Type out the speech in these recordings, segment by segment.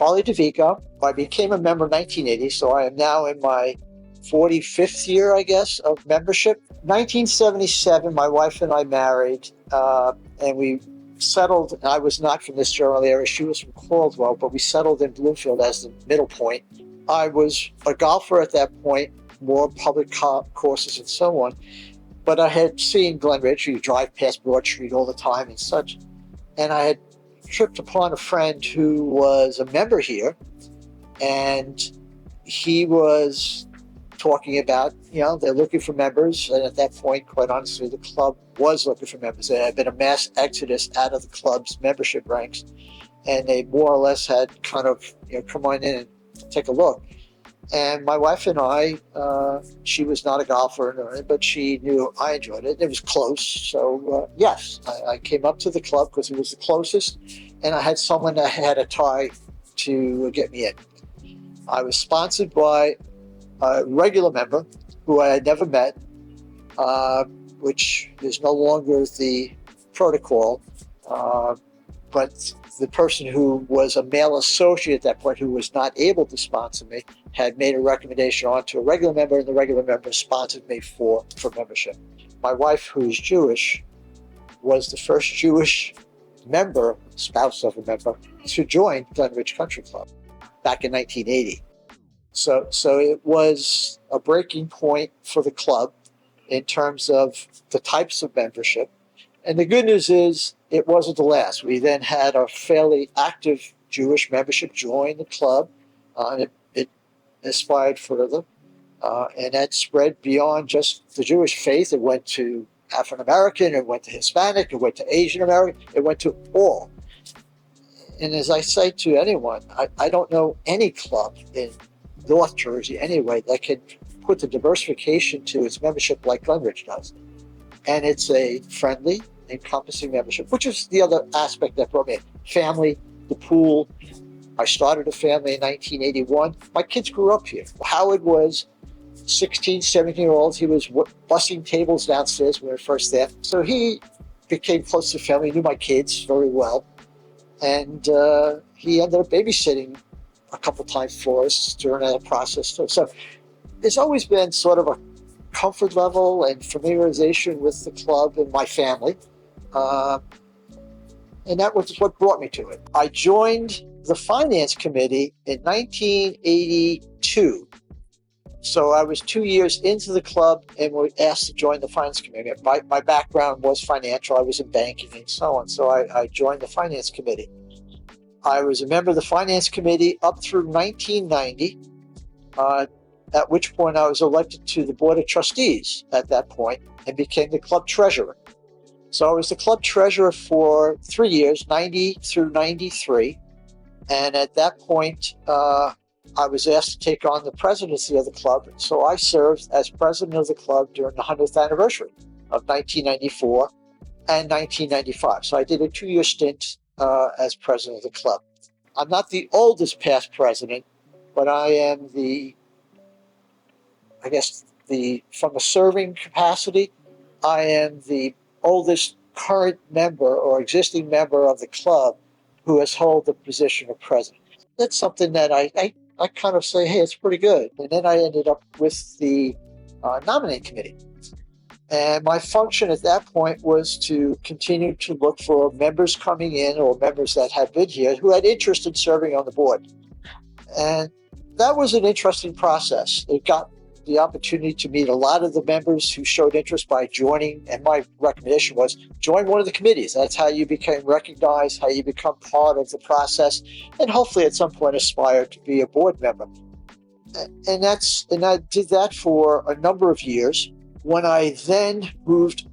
Charlie DeVico. I became a member in 1980, so I am now in my 45th year, I guess, of membership. 1977, my wife and I married, and we settled. I was not from this general area. She was from Caldwell, but we settled in Bloomfield as the middle point. I was a golfer at that point, more public courses and so on. But I had seen Glen Ridge. You drive past Broad Street all the time and such. And I had tripped upon a friend who was a member here, and he was talking about, they're looking for members. And at that point, quite honestly, the club was looking for members. There had been a mass exodus out of the club's membership ranks, and they more or less had kind of, come on in and take a look. And my wife and I, she was not a golfer, but she knew I enjoyed it. It was close. So, yes, I came up to the club because it was the closest, and I had someone that had a tie to get me in. I was sponsored by a regular member who I had never met, which is no longer the protocol, but the person who was a male associate at that point who was not able to sponsor me had made a recommendation on to a regular member, and the regular member sponsored me for membership. My wife, who is Jewish, was the first Jewish member, spouse of a member, to join Glen Ridge Country Club back in 1980. So it was a breaking point for the club in terms of the types of membership. And the good news is it wasn't the last. We then had a fairly active Jewish membership join the club, and it aspired further. And that spread beyond just the Jewish faith. It went to African American, it went to Hispanic, it went to Asian American, it went to all. And as I say to anyone, I don't know any club in North Jersey anyway that can put the diversification to its membership like Glen Ridge does. And it's a friendly, encompassing membership, which is the other aspect that brought me in. Family, the pool. I started a family in 1981. My kids grew up here. Howard was 16, 17-year-olds. He was bussing tables downstairs when we were first there. So he became close to family. He knew my kids very well. And he ended up babysitting a couple times for us during that process too. So there's always been sort of a comfort level and familiarization with the club and my family. And that was what brought me to it. I joined the finance committee in 1982. So I was 2 years into the club and was asked to join the finance committee. My background was financial. I was in banking and so on. So I joined the finance committee. I was a member of the finance committee up through 1990, at which point I was elected to the board of trustees at that point and became the club treasurer. So I was the club treasurer for 3 years, 90 through 93. And at that point, I was asked to take on the presidency of the club. So I served as president of the club during the 100th anniversary of 1994 and 1995. So I did a 2-year stint as president of the club. I'm not the oldest past president, but I am from a serving capacity, I am the oldest current member or existing member of the club who has held the position of president. That's something that I kind of say, hey, it's pretty good. And then I ended up with the nominating committee. And my function at that point was to continue to look for members coming in or members that had been here who had interest in serving on the board. And that was an interesting process. It got the opportunity to meet a lot of the members who showed interest by joining. And my recommendation was join one of the committees. That's how you became recognized, how you become part of the process, and hopefully at some point aspire to be a board member. And I did that for a number of years. When I then moved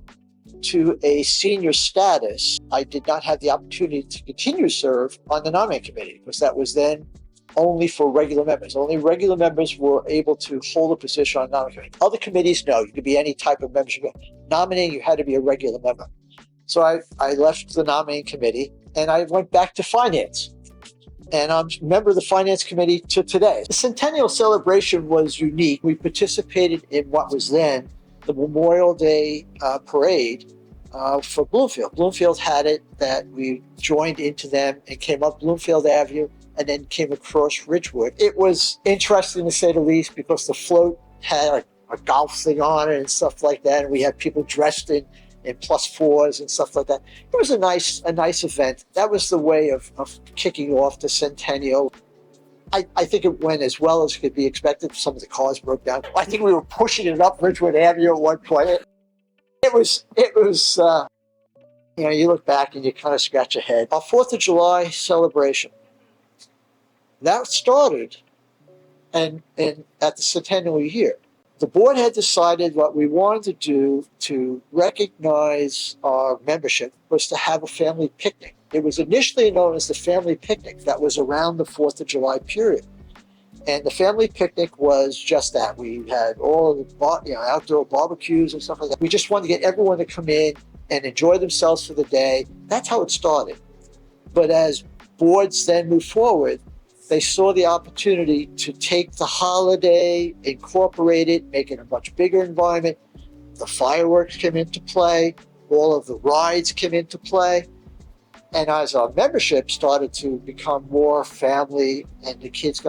to a senior status, I did not have the opportunity to continue to serve on the nominating committee because that was then only for regular members. Only regular members were able to hold a position on the nominating committee. Other committees, no, you could be any type of membership. Nominating, you had to be a regular member. So I left the nominating committee and I went back to finance. And I'm a member of the finance committee to today. The Centennial celebration was unique. We participated in what was then the Memorial Day parade for Bloomfield. Bloomfield had it that we joined into them and came up Bloomfield Avenue and then came across Ridgewood. It was interesting to say the least, because the float had a golf thing on it and stuff like that, and we had people dressed in +4s and stuff like that. It was a nice event. That was the way of kicking off the Centennial. I think it went as well as could be expected. Some of the cars broke down. I think we were pushing it up Ridgewood Avenue at one point. It was you look back and you kind of scratch your head. Our 4th of July celebration, that started and at the Centennial year. The board had decided what we wanted to do to recognize our membership was to have a family picnic. It was initially known as the family picnic. That was around the 4th of July period. And the family picnic was just that. We had all of the outdoor barbecues and stuff like that. We just wanted to get everyone to come in and enjoy themselves for the day. That's how it started. But as boards then moved forward, they saw the opportunity to take the holiday, incorporate it, make it a much bigger environment. The fireworks came into play. All of the rides came into play. And as our membership started to become more family and the kids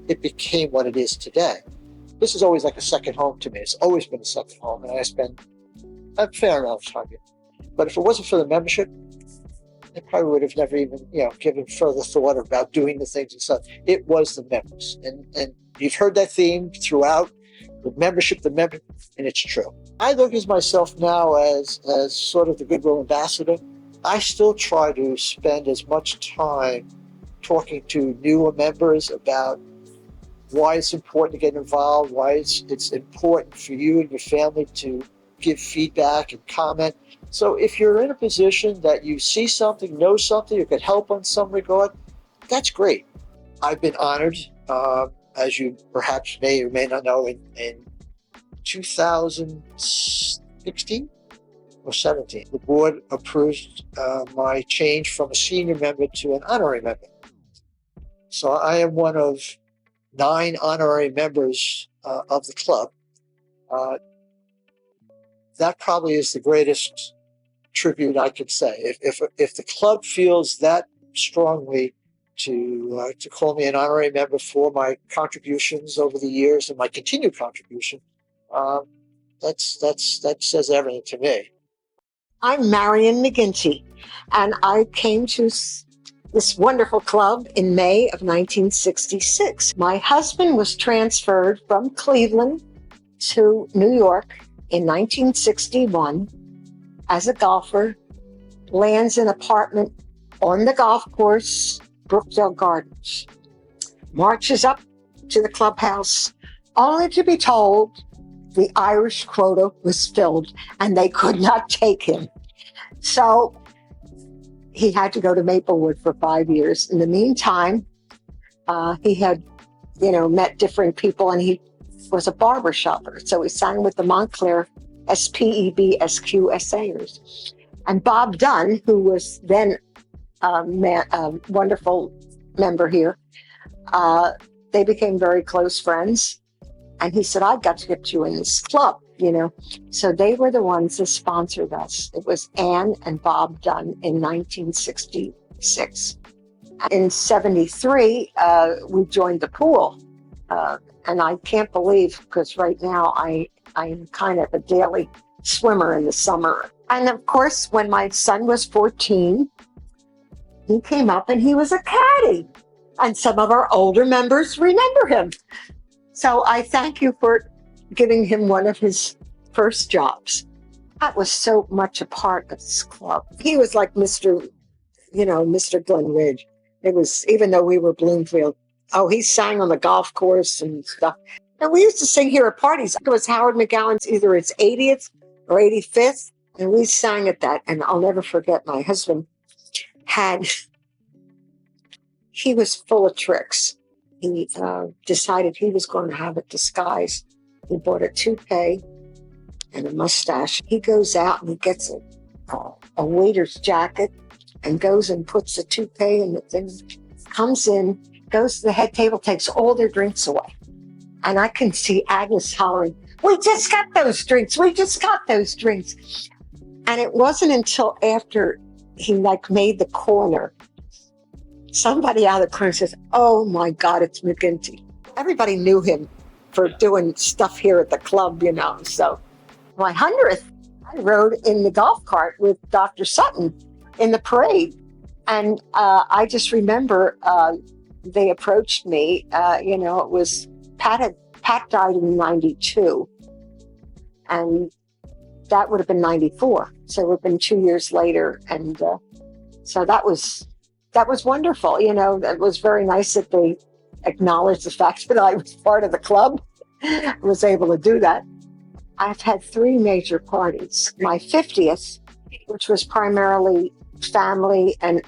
it became what it is today. This is always like a second home to me. It's always been a second home, and I spend a fair amount of time here. But if it wasn't for the membership, I probably would have never even, given further thought about doing the things and stuff. It was the members. And you've heard that theme throughout, the membership, and it's true. I look at myself now as sort of the goodwill ambassador. I still try to spend as much time talking to newer members about why it's important to get involved, why it's important for you and your family to give feedback and comment. So if you're in a position that you see something, know something, you could help on some regard, that's great. I've been honored, as you perhaps may or may not know, in 2016 or 17, the board approved my change from a senior member to an honorary member. So I am one of 9 honorary members of the club. That probably is the greatest tribute I could say. If the club feels that strongly to call me an honorary member for my contributions over the years and my continued contribution, that says everything to me. I'm Marion McGinty, and I came to this wonderful club in May of 1966. My husband was transferred from Cleveland to New York in 1961 as a golfer, lands an apartment on the golf course, Brookdale Gardens, marches up to the clubhouse, only to be told the Irish quota was filled and they could not take him. So he had to go to Maplewood for 5 years. In the meantime, he had, met different people, and he was a barber shopper. So he sang with the Montclair SPEBSQSAers. And Bob Dunn, who was then a wonderful member here, they became very close friends. And he said, I've got to get you in this club, So they were the ones that sponsored us. It was Ann and Bob Dunn in 1966. In 73, we joined the pool. And I can't believe, because right now I'm kind of a daily swimmer in the summer. And of course, when my son was 14, he came up and he was a caddy. And some of our older members remember him. So I thank you for giving him one of his first jobs. That was so much a part of this club. He was like Mr. Glen Ridge. It was, even though we were Bloomfield, he sang on the golf course and stuff. And we used to sing here at parties. It was Howard McGowan's either its 80th or 85th. And we sang at that. And I'll never forget, my husband he was full of tricks. He decided he was going to have a disguise. He bought a toupee and a mustache. He goes out and he gets a waiter's jacket and goes and puts the toupee in the thing, comes in, goes to the head table, takes all their drinks away. And I can see Agnes hollering, we just got those drinks. We just got those drinks. And it wasn't until after he made the corner somebody out of the corner says, "Oh my God, it's McGinty." Everybody knew him for doing stuff here at the club, you know. So my 100th, I rode in the golf cart with Dr. Sutton in the parade. And I just remember they approached me. It was Pat died in '92, and that would have been '94. So it would have been 2 years later, and so that was wonderful. It was very nice that they acknowledged the fact that I was part of the club. I was able to do that. I've had 3 major parties. My 50th, which was primarily family and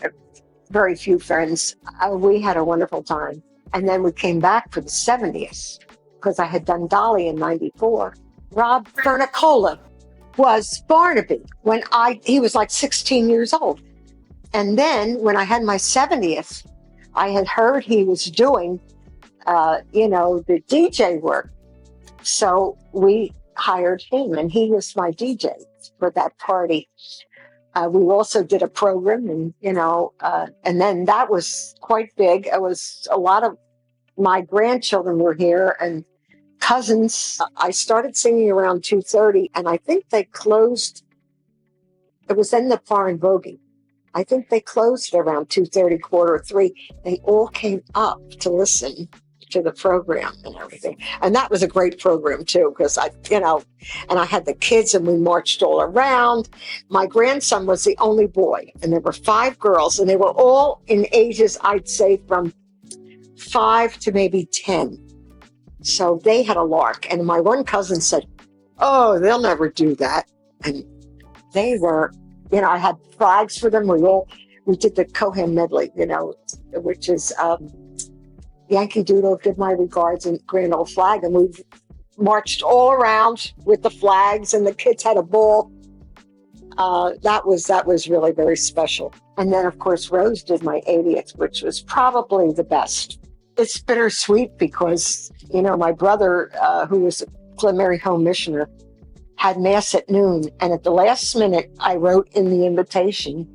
very few friends, we had a wonderful time. And then we came back for the 70th because I had done Dolly in '94. Rob Fernicola was Barnaby when he was like 16 years old. And then when I had my 70th, I had heard he was doing, the DJ work. So we hired him, and he was my DJ for that party. We also did a program, and then that was quite big. It was a lot of my grandchildren were here and cousins. I started singing around 2:30, and I think they closed. It was in the Foreign Voguing. I think they closed around 2:30, 2:45. They all came up to listen to the program and everything. And that was a great program too, because and I had the kids and we marched all around. My grandson was the only boy, and there were 5 girls, and they were all in ages, I'd say from 5 to maybe 10. So they had a lark. And my one cousin said, "Oh, they'll never do that." And they were, I had flags for them. We did the Cohen medley, which is Yankee Doodle, Give My Regards, and Grand Old Flag. And we marched all around with the flags, and the kids had a ball. That was really very special. And then, of course, Rose did my 80th, which was probably the best. It's bittersweet because, my brother, who was a Glen Mary Home Missioner, had Mass at noon. And at the last minute, I wrote in the invitation,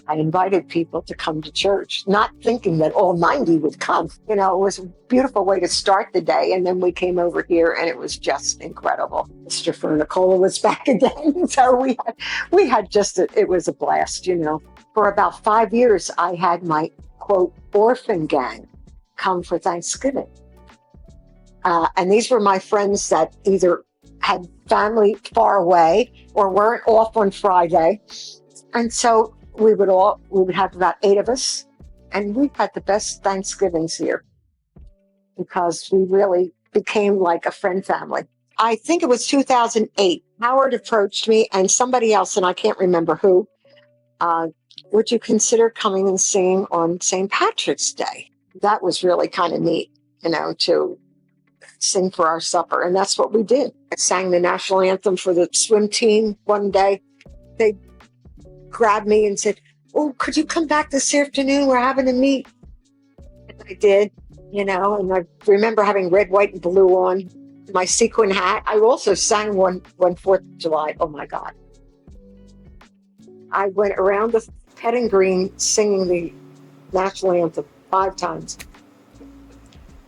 I invited people to come to church, not thinking that all 90 would come. It was a beautiful way to start the day. And then we came over here, and it was just incredible. Mr. Fernicola was back again. So we had it was a blast, For about 5 years, I had my, quote, orphan gang come for Thanksgiving. And these were my friends that either had family far away or weren't off on Friday. And so we would have about 8 of us, and we had the best Thanksgivings here because we really became like a friend family. I think it was 2008. Howard approached me and somebody else, and I can't remember who. Would you consider coming and singing on St. Patrick's Day? That was really kind of neat, to sing for our supper. And that's what we did. I sang the national anthem for the swim team one day. They grabbed me and said, "Oh, could you come back this afternoon? We're having a meet." And I did, and I remember having red, white, and blue on, my sequin hat. I also sang one 4th of July. Oh my God. I went around the Petting Green singing the national anthem 5 times.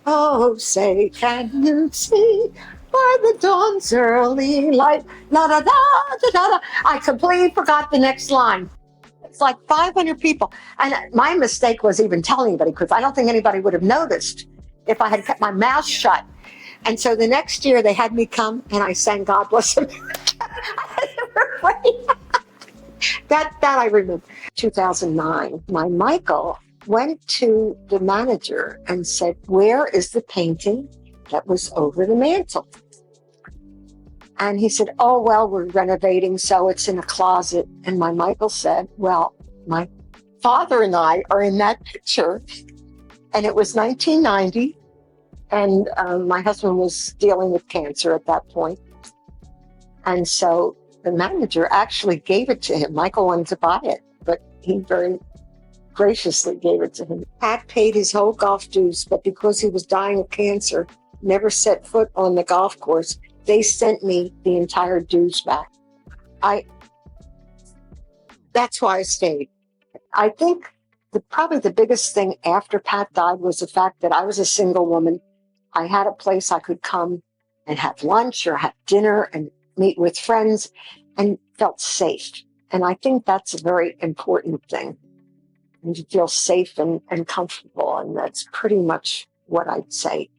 Oh, say, can you see by the dawn's early light, la da da da da da. I completely forgot the next line. It's like 500 people. And my mistake was even telling anybody, because I don't think anybody would have noticed if I had kept my mouth shut. And so the next year they had me come and I sang God Bless America. That I remember. 2009, my Michael went to the manager and said, "Where is the painting that was over the mantle?" And he said, "Oh, well, we're renovating, so it's in a closet." And my Michael said, "Well, my father and I are in that picture." And it was 1990. And my husband was dealing with cancer at that point. And so the manager actually gave it to him. Michael wanted to buy it, but he very graciously gave it to him. Pat paid his whole golf dues, but because he was dying of cancer, never set foot on the golf course, they sent me the entire dues back. That's why I stayed. I think Probably the biggest thing after Pat died was the fact that I was a single woman. I had a place I could come and have lunch or have dinner and meet with friends and felt safe. And I think that's a very important thing. And to feel safe and comfortable. And that's pretty much what I'd say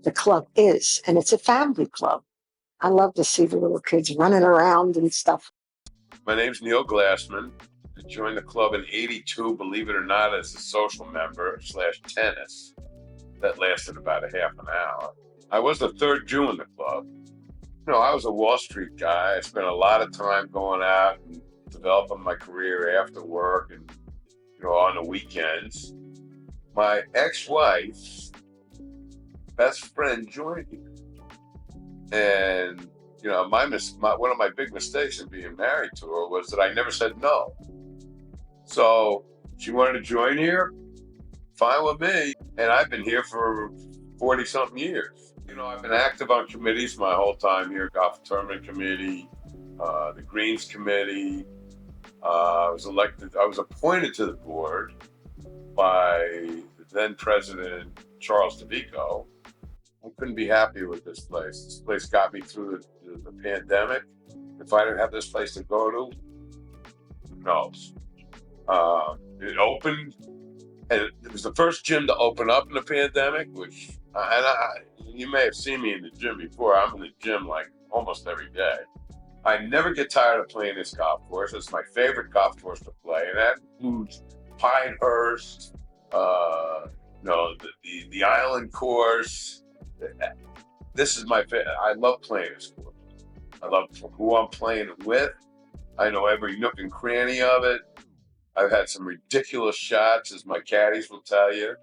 the club is. And it's a family club. I love to see the little kids running around and stuff. My name's Neil Glassman. I joined the club in '82, believe it or not, as a social member / tennis. That lasted about a half an hour. I was the third Jew in the club. I was a Wall Street guy. I spent a lot of time going out and developing my career after work and, on the weekends. My ex-wife's best friend joined me. And, one of my big mistakes in being married to her was that I never said no. So she wanted to join here, fine with me. And I've been here for 40 something years. I've been active on committees my whole time here, Golf Tournament Committee, the Greens Committee. I was appointed to the board by the then President Charles DeVico. I couldn't be happier with this place. This place got me through the pandemic. If I didn't have this place to go to, who knows? It opened, and it was the first gym to open up in the pandemic, which, you may have seen me in the gym before. I'm in the gym like almost every day. I never get tired of playing this golf course. It's my favorite golf course to play, and that includes Pinehurst, the Island course. This is my favorite. I love playing this course. I love who I'm playing it with. I know every nook and cranny of it. I've had some ridiculous shots, as my caddies will tell you.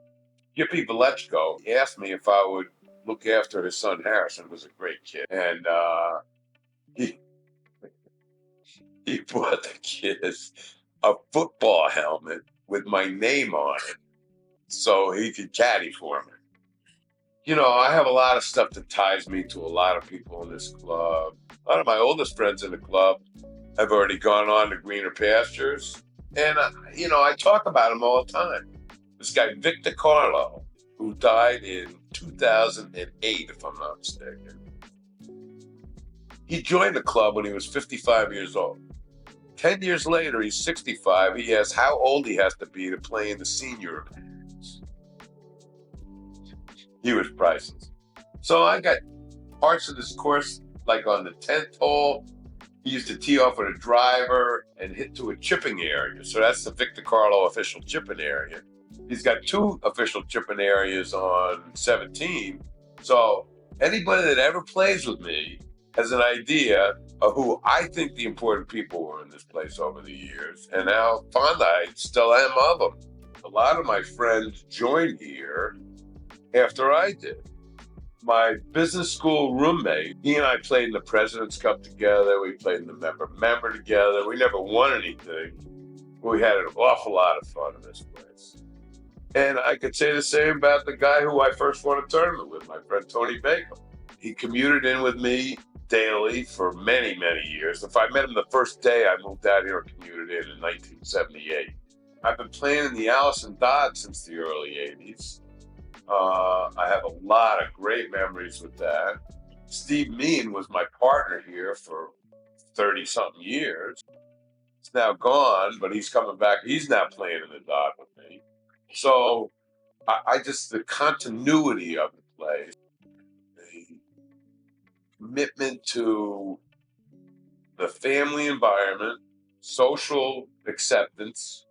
Yippee Valechko asked me if I would look after his son Harrison, who was a great kid. And he bought the kids a football helmet with my name on it so he could caddy for me. I have a lot of stuff that ties me to a lot of people in this club. A lot of my oldest friends in the club have already gone on to greener pastures. And, I talk about him all the time. This guy, Victor Carlo, who died in 2008, if I'm not mistaken. He joined the club when he was 55 years old. 10 years later, he's 65. He asks how old he has to be to play in the senior events. He was priceless. So I got parts of this course, like on the 10th hole, he used to tee off with a driver and hit to a chipping area. So that's the Victor Carlo official chipping area. He's got 2 official chipping areas on 17. So anybody that ever plays with me has an idea of who I think the important people were in this place over the years and how fond I still am of them. A lot of my friends joined here after I did. My business school roommate, he and I played in the President's Cup together. We played in the member together. We never won anything. We had an awful lot of fun in this place. And I could say the same about the guy who I first won a tournament with, my friend Tony Baker. He commuted in with me daily for many, many years. If I met him the first day I moved out here and commuted in 1978. I've been playing in the Allison Dodd since the early 80s. I have a lot of great memories with that. Steve Mean was my partner here for 30-something years. He's now gone, but he's coming back. He's now playing in the Dodd with me. So the continuity of the place, the commitment to the family environment, social acceptance.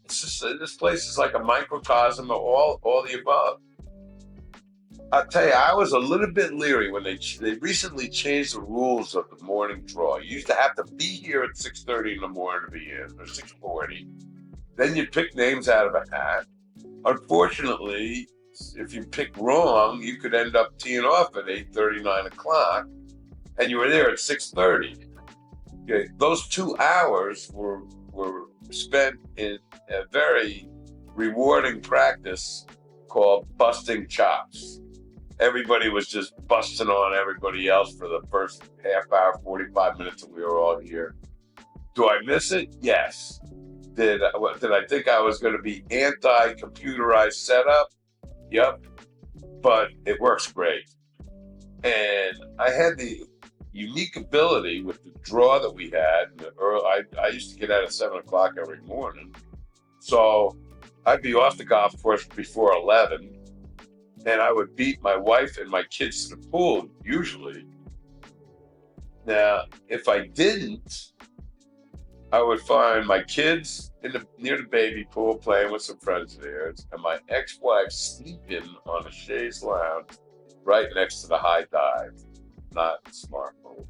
This place is like a microcosm of all the above. I'll tell you, I was a little bit leery when they recently changed the rules of the morning draw. You used to have to be here at 6:30 in the morning to be in, or 6:40. Then you pick names out of a hat. Unfortunately, if you pick wrong, you could end up teeing off at 8:30, 9 o'clock, and you were there at 6:30. Okay, those 2 hours were spent in a very rewarding practice called busting chops. Everybody was just busting on everybody else for the first half hour, 45 minutes that we were all here. Do I miss it? Yes. Did I think I was going to be anti-computerized setup? Yep, but it works great. And I had the unique ability with the draw that we had. I used to get out at 7 o'clock every morning, so I'd be off the golf course before 11, and I would beat my wife and my kids to the pool usually. Now, if I didn't, I would find my kids near the baby pool playing with some friends of theirs, and my ex-wife sleeping on a chaise lounge right next to the high dive. Not smart move.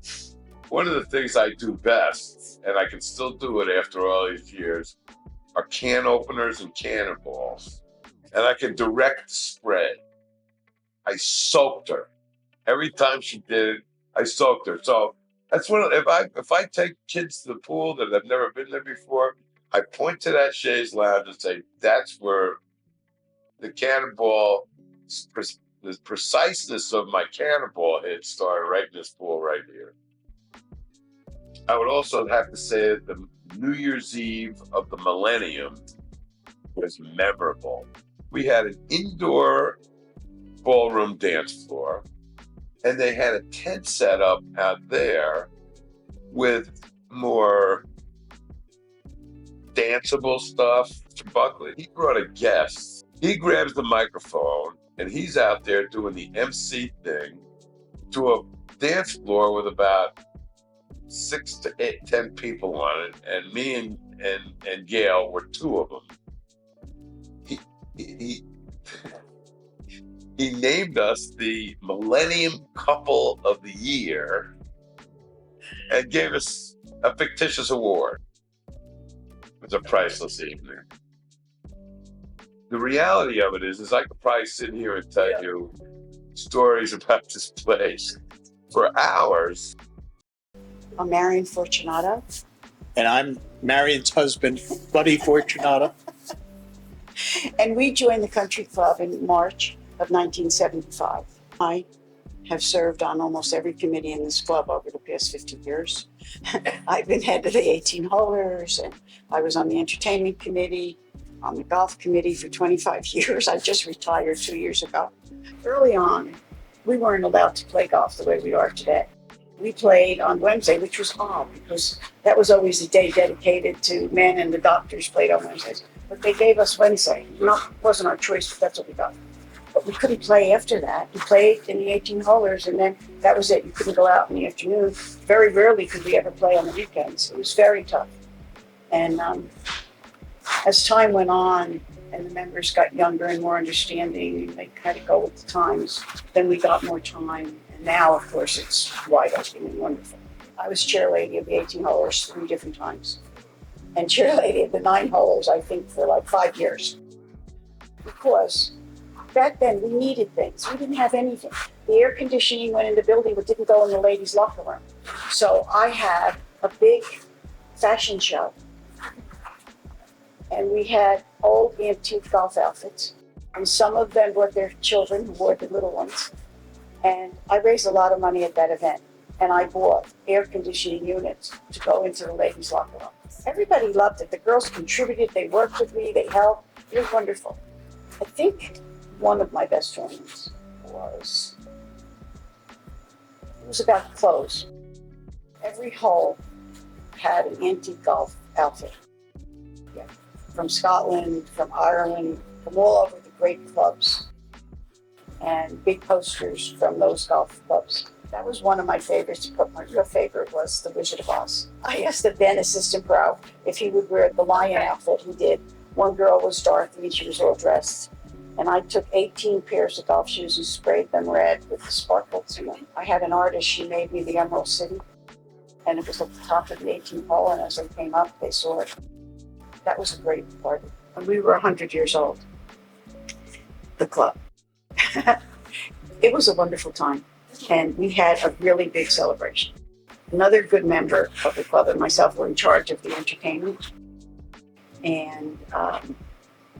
One of the things I do best, and I can still do it after all these years, are can openers and cannonballs. And I can direct the spray. I soaked her. Every time she did it, I soaked her. So that's if I take kids to the pool that have never been there before, I point to that chaise lounge and say, that's where the cannonball, the preciseness of my cannonball hit started right in this pool right here. I would also have to say that the New Year's Eve of the millennium was memorable. We had an indoor ballroom dance floor, and they had a tent set up out there with more danceable stuff. Mr. Buckley, he brought a guest. He grabs the microphone, and he's out there doing the MC thing to a dance floor with about 6 to 10 people on it, and me and Gail were two of them. He named us the Millennium Couple of the Year and gave us a fictitious award. It was a priceless evening. The reality of it is I could probably sit here and tell you stories about this place for hours. I'm Marion Fortunato. And I'm Marion's husband, Buddy Fortunato. And we joined the country club in March of 1975. I have served on almost every committee in this club over the past 50 years. I've been head of the 18-holers, and I was on the entertainment committee, on the golf committee for 25 years. I just retired 2 years ago. Early on, we weren't allowed to play golf the way we are today. We played on Wednesday, which was odd because that was always a day dedicated to men, and the doctors played on Wednesdays. But they gave us Wednesday. It wasn't our choice, but that's what we got. But we couldn't play after that. We played in the 18-holers, and then that was it. You couldn't go out in the afternoon. Very rarely could we ever play on the weekends. It was very tough. And as time went on and the members got younger and more understanding, and they kind of go with the times, then we got more time. And now, of course, it's wide open and wonderful. I was chair lady of the 18-holers 3 different times, and chair lady of the 9-holers, I think, for like 5 years. Because back then we needed things. We didn't have anything. The air conditioning went in the building but didn't go in the ladies' locker room. So I had a big fashion show. And we had old antique golf outfits. And some of them brought their children who wore the little ones. And I raised a lot of money at that event. And I bought air conditioning units to go into the ladies' locker room. Everybody loved it. The girls contributed. They worked with me. They helped. It was wonderful. I think one of my best tournaments was about clothes. Every hole had an antique golf outfit. Yeah. From Scotland, from Ireland, from all over the great clubs, and big posters from those golf clubs. That was one of my favorites, but my real favorite was the Wizard of Oz. I asked the then assistant pro if he would wear the lion outfit. He did. One girl was Dorothy, she was all dressed. And I took 18 pairs of golf shoes and sprayed them red with the sparkles in them. I had an artist, she made me the Emerald City. And it was at the top of the 18th hole, and as I came up, they saw it. That was a great party. When we were 100 years old, the club. It was a wonderful time, and we had a really big celebration. Another good member of the club and myself were in charge of the entertainment. And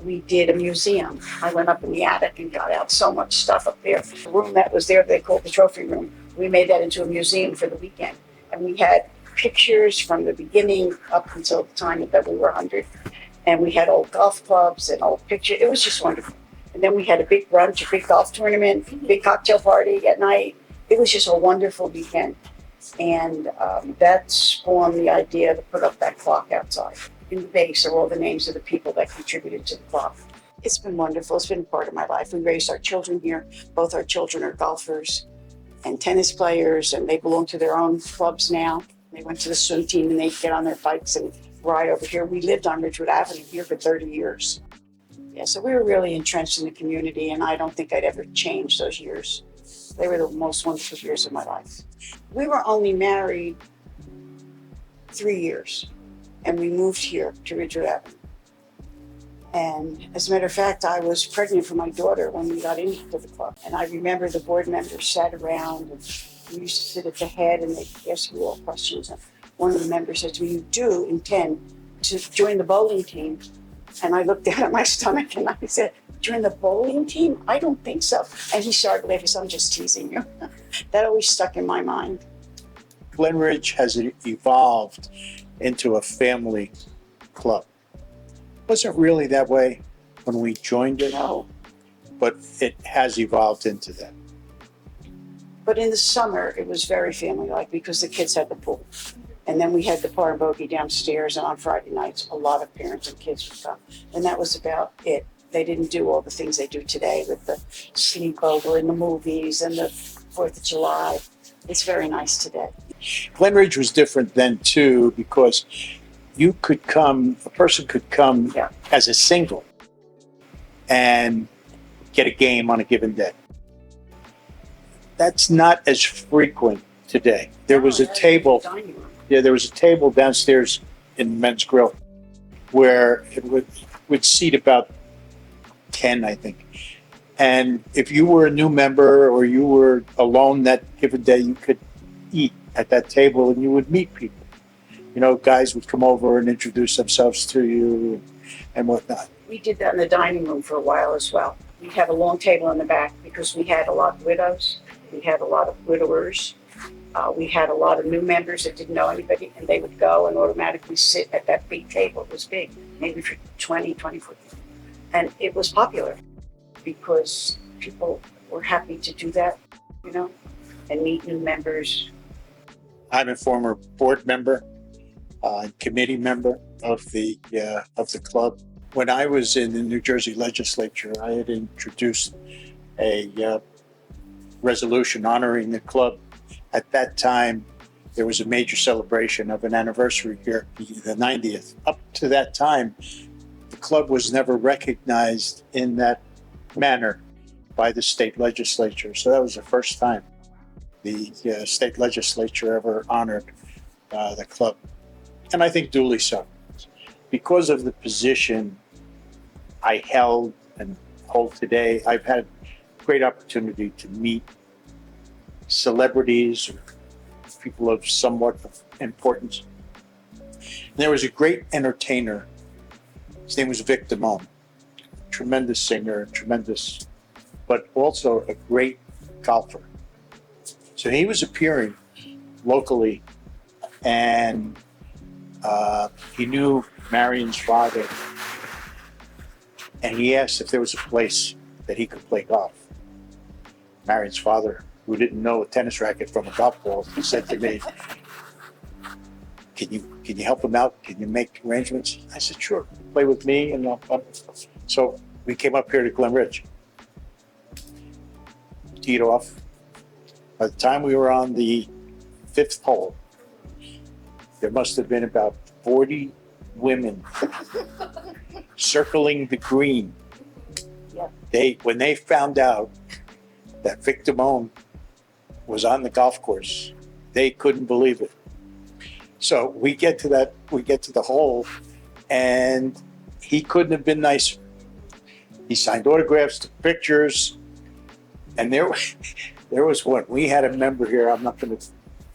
we did a museum. I went up in the attic and got out so much stuff up there. The room that was there, they called the trophy room. We made that into a museum for the weekend. And we had pictures from the beginning up until the time that we were 100. And we had old golf clubs and old pictures. It was just wonderful. And then we had a big brunch, a big golf tournament, big cocktail party at night. It was just a wonderful weekend. And that spawned the idea to put up that clock outside. In the base are all the names of the people that contributed to the clock. It's been wonderful. It's been a part of my life. We raised our children here. Both our children are golfers and tennis players, and they belong to their own clubs now. They went to the swim team and they get on their bikes and ride over here. We lived on Ridgewood Avenue here for 30 years. Yeah, so we were really entrenched in the community, and I don't think I'd ever change those years. They were the most wonderful years of my life. We were only married 3 years, and we moved here to Ridgewood Avenue. And as a matter of fact, I was pregnant for my daughter when we got into the club. And I remember the board members sat around, and we used to sit at the head and they'd ask you all questions. And one of the members said to me, "You do intend to join the bowling team?" And I looked down at my stomach and I said, "Join the bowling team? I don't think so." And he started laughing. So I'm just teasing you. That always stuck in my mind. Glen Ridge has evolved into a family club. Wasn't really that way when we joined it, No. but it has evolved into that. But in the summer, it was very family-like because the kids had the pool. And then we had the bar and bogey downstairs, and on Friday nights, a lot of parents and kids would come. And that was about it. They didn't do all the things they do today with the sleepover and the movies and the 4th of July. It's very nice today. Glen Ridge was different then too, because you could come, a person could come Yeah. as a single and get a game on a given day. That's not as frequent today. There was a table, Dining room. there was a table downstairs in the men's grill where it would seat about 10, I think. And if you were a new member or you were alone that given day, you could eat at that table and you would meet people. You know, guys would come over and introduce themselves to you and whatnot. We did that in the dining room for a while as well. We'd have a long table in the back because we had a lot of widows. We had a lot of widowers. We had a lot of new members that didn't know anybody, and they would go and automatically sit at that big table. It was big, maybe for 20, 24 people. And it was popular because people were happy to do that, you know, and meet new members. I'm a former board member, committee member of the club. When I was in the New Jersey legislature, I had introduced a resolution honoring the club. At that time, there was a major celebration of an anniversary here, the 90th. Up to that time, the club was never recognized in that manner by the state legislature. So that was the first time the state legislature ever honored the club. And I think duly so. Because of the position I held and hold today, I've had great opportunity to meet celebrities or people of somewhat of importance. And there was a great entertainer. His name was Vic Damone. Tremendous singer, but also a great golfer. So he was appearing locally, and he knew Marion's father, and he asked if there was a place that he could play golf. Marion's father, who didn't know a tennis racket from a golf ball, said to me, can you help him out? Can you make arrangements? I said, sure, play with me. And so we came up here to Glen Ridge, teed off. By the time we were on the 5th hole, there must have been about 40 women circling the green. Yeah. When they found out that Vic Damone was on the golf course, they couldn't believe it. So we get to the hole, and he couldn't have been nicer. He signed autographs, took pictures, and there was one. We had a member here. I'm not going to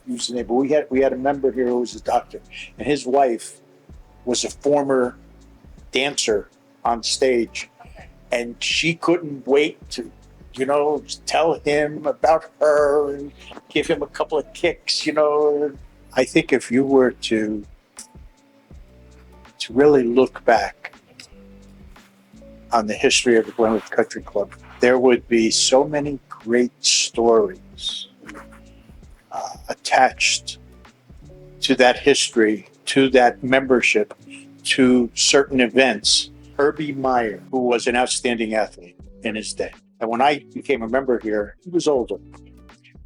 use the name, but we had a member here who was a doctor, and his wife was a former dancer on stage, and she couldn't wait to, tell him about her and give him a couple of kicks. I think if you were to really look back on the history of the Glenwood Country Club, there would be so many great stories attached to that history, to that membership, to certain events. Herbie Meyer, who was an outstanding athlete in his day. And when I became a member here, he was older.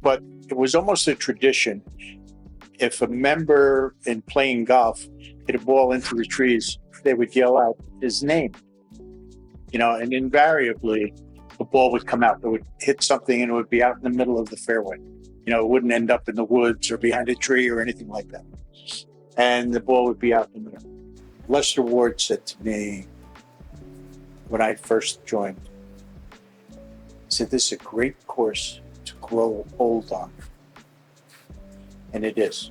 But it was almost a tradition. If a member in playing golf hit a ball into the trees, they would yell out his name. And invariably the ball would come out. It would hit something and it would be out in the middle of the fairway. It wouldn't end up in the woods or behind a tree or anything like that. And the ball would be out in the middle. Lester Ward said to me when I first joined, he said, "This is a great course to grow old on." And it is.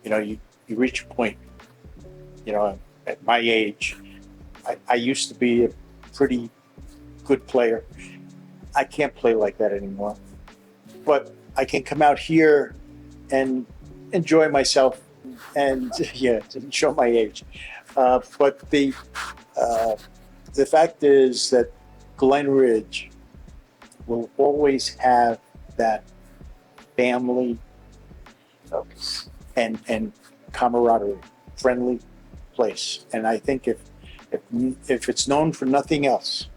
You reach a point, at my age, I used to be a pretty good player. I can't play like that anymore. But I can come out here and enjoy myself and to show my age. But the fact is that Glen Ridge will always have that family focus and camaraderie, friendly place. And I think if it's known for nothing else,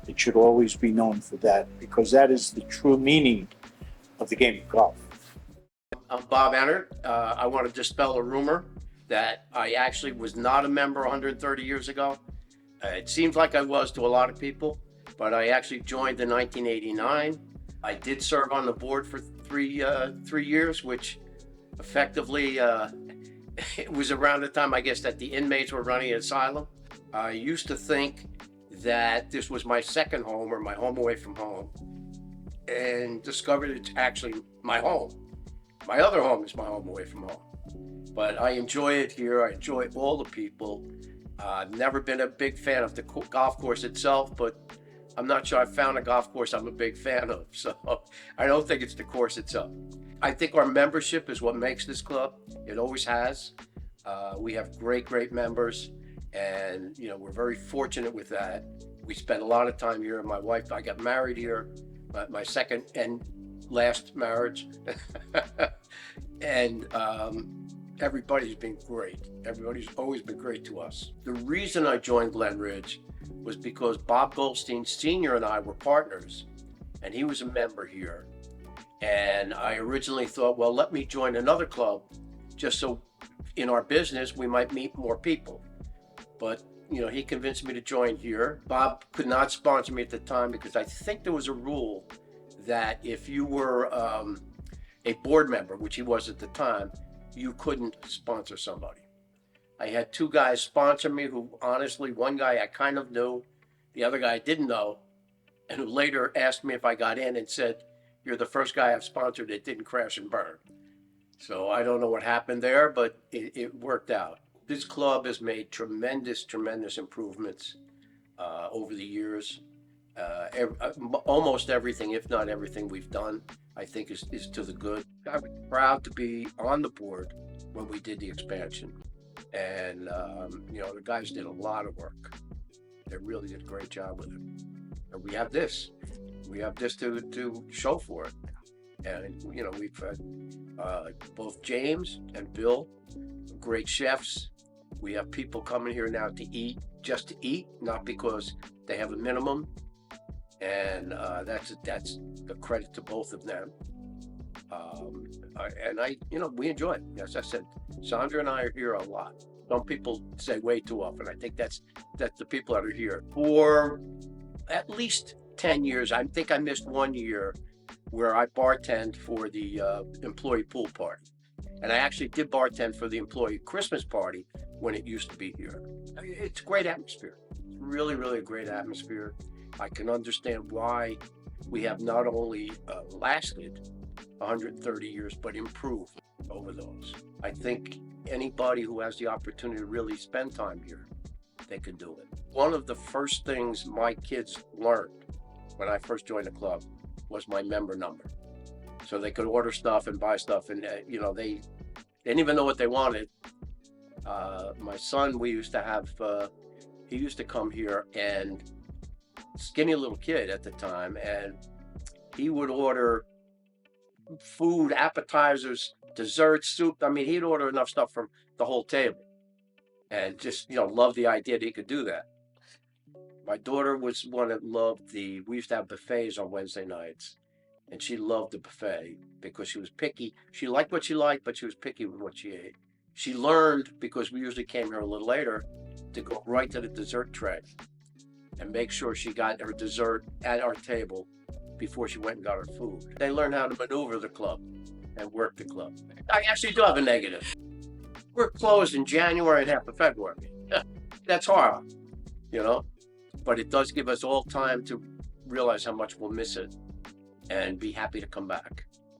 it should always be known for that, because that is the true meaning of the game of golf. I'm Bob Ennert. I want to dispel a rumor that I actually was not a member 130 years ago. It seems like I was to a lot of people, but I actually joined in 1989. I did serve on the board for three years, which effectively it was around the time, I guess, that the inmates were running an asylum. I used to think that this was my second home, or my home away from home, and discovered it's actually my home. My other home is my home away from home. But I enjoy it here. I enjoy all the people. I've never been a big fan of the golf course itself, but I'm not sure I've found a golf course I'm a big fan of. So I don't think it's the course itself. I think our membership is what makes this club. It always has. We have great members, and we're very fortunate with that. We spend a lot of time here. My wife, I got married here, my second and last marriage. And everybody's been great. Everybody's always been great to us. The reason I joined Glen Ridge was because Bob Goldstein Sr. and I were partners, and he was a member here. And I originally thought, well, let me join another club just so in our business we might meet more people. But he convinced me to join here. Bob could not sponsor me at the time because I think there was a rule that if you were a board member, which he was at the time, you couldn't sponsor somebody. I had two guys sponsor me who, honestly, one guy I kind of knew, the other guy I didn't know, and who later asked me if I got in and said, "You're the first guy I've sponsored that didn't crash and burn." So I don't know what happened there, but it worked out. This club has made tremendous improvements over the years. Almost everything, if not everything we've done, I think is to the good. I was proud to be on the board when we did the expansion. And, the guys did a lot of work. They really did a great job with it. And we have this. We have this to show for it. And, we've had both James and Bill, great chefs. We have people coming here now to eat, just to eat, not because they have a minimum. And that's the credit to both of them. We enjoy it. As I said, Sandra and I are here a lot. Some people say way too often. I think that's the people that are here for at least 10 years. I think I missed 1 year where I bartended for the employee pool party. And I actually did bartend for the employee Christmas party when it used to be here. I mean, it's a great atmosphere. It's really a great atmosphere. I can understand why we have not only lasted 130 years, but improved over those. I think anybody who has the opportunity to really spend time here, they can do it. One of the first things my kids learned when I first joined the club was my member number. So they could order stuff and buy stuff, and They didn't even know what they wanted. My son, we used to have, he used to come here, and skinny little kid at the time, and he would order food, appetizers, desserts, soup. I mean, he'd order enough stuff from the whole table, and just, love the idea that he could do that. My daughter was one that loved we used to have buffets on Wednesday nights, and she loved the buffet because she was picky. She liked what she liked, but she was picky with what she ate. She learned, because we usually came here a little later, to go right to the dessert tray and make sure she got her dessert at our table before she went and got her food. They learned how to maneuver the club and work the club. I actually do have a negative. We're closed in January and half of February. That's horrible, but it does give us all time to realize how much we'll miss it and be happy to come back.